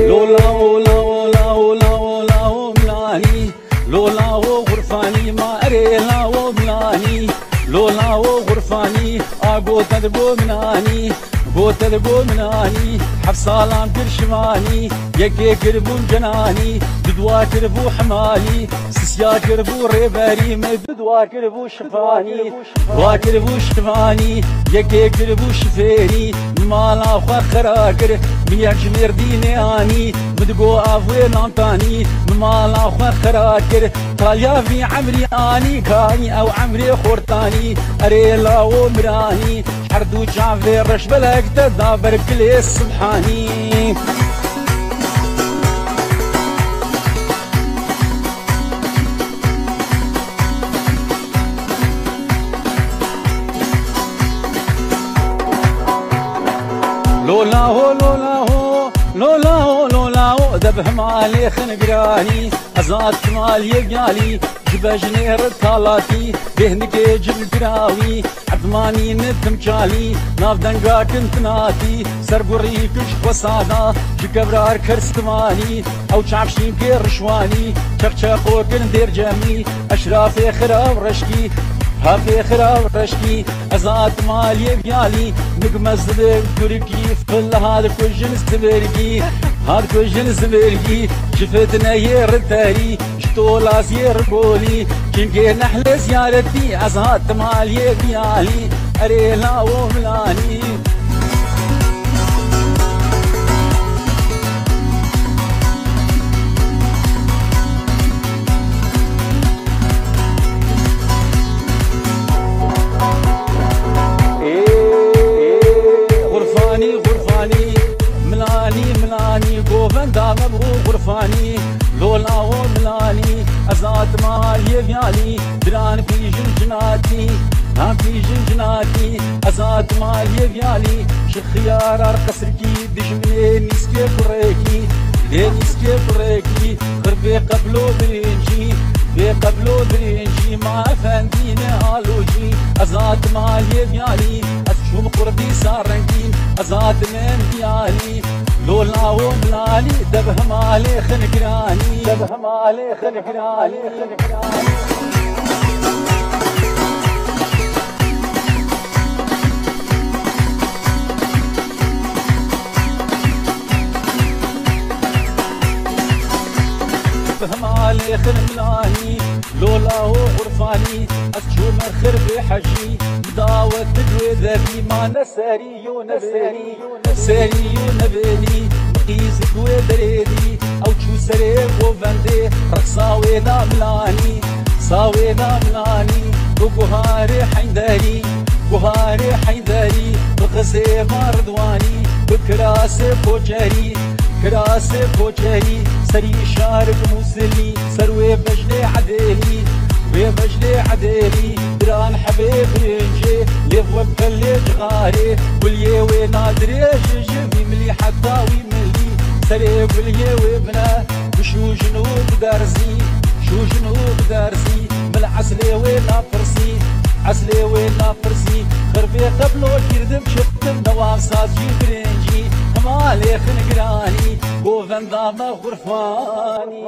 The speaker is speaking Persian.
لولا ملاني لولا غرفاني ما أريلا وملاني لولا غرفاني أقول تدبو مناني تدبو مناني حفصالام كرشماني يكي كربو جناني بدوا كربو حمالي سسيا كربو ريباري بدوا كربو شفاني واكربو شفاني يكي كربو شفيري مالا خوا خراكر مياك مرديني اني مدقو افوي لانتاني مالا خوا خراكر طاليا في عمري اني كاني او عمري خورتاني اريلا ومراني حردو جافي رش بلك تدابر كلي سبحاني لولا هو ذبح مالي خنقراني أزاد مالي يقالي جبجني رتالاتي بهنك جبل دراوي عثماني نتمجالي ناف دنقا كنت ناتي سرقوري كش وصادا جكبرار كرستماني أو شعبشين كيرشواني شخشاقو كن دير جمي أشرافي خراب رشكي هافي خراب رشكي أزاد مالي بيالي نقمز تركي فل هذا كل جنس تبرقي هذا كل جنس تبرقي شفتنا يرتاري شطولاس يرقولي كنكي نحل زيارتي أزاد مالي بيالي أريلا وملاني ملاني قوفن دام ابو غرفاني لولا وملاني ازات مالي بيالي دران في جنجناتي هم في جنجناتي ازات مالي بيالي شخيار قصركي دجمني نسكي بريكي نسكي بريكي خربي قبلو برينجي بقبلو برينجي ما فندينا الوجي ازات مالي بيالي اشوم قربي سارنكين ازات من بيالي لولا وملاني دبه مالي خنقراني دبه مالي خنقراني مالي خنملاني لولا غرفاني أشو مرخر بحجي مداوة تدوي ذبي ما نساري ساري نبني مقيس كوي دريدي أو شو سريب وفندي رقصاوي ناملاني صاوي ناملاني وقهاري حيداري بغزي مردواني بكراسي بوجاري كراسي بوجاري سري شارك موسلي سروي بجلي عديلي دران حبيب رنجي ليفو بكلي جغاري واليوي نادري جيجي ملي حتى ويملي سري واليوي بنا وشو جنوب درزي بالعسلي وينا فرسي خربي قبلو كردم شفتم دوام سازجي برنجي مالي خنقراني قوفن دام غرفاني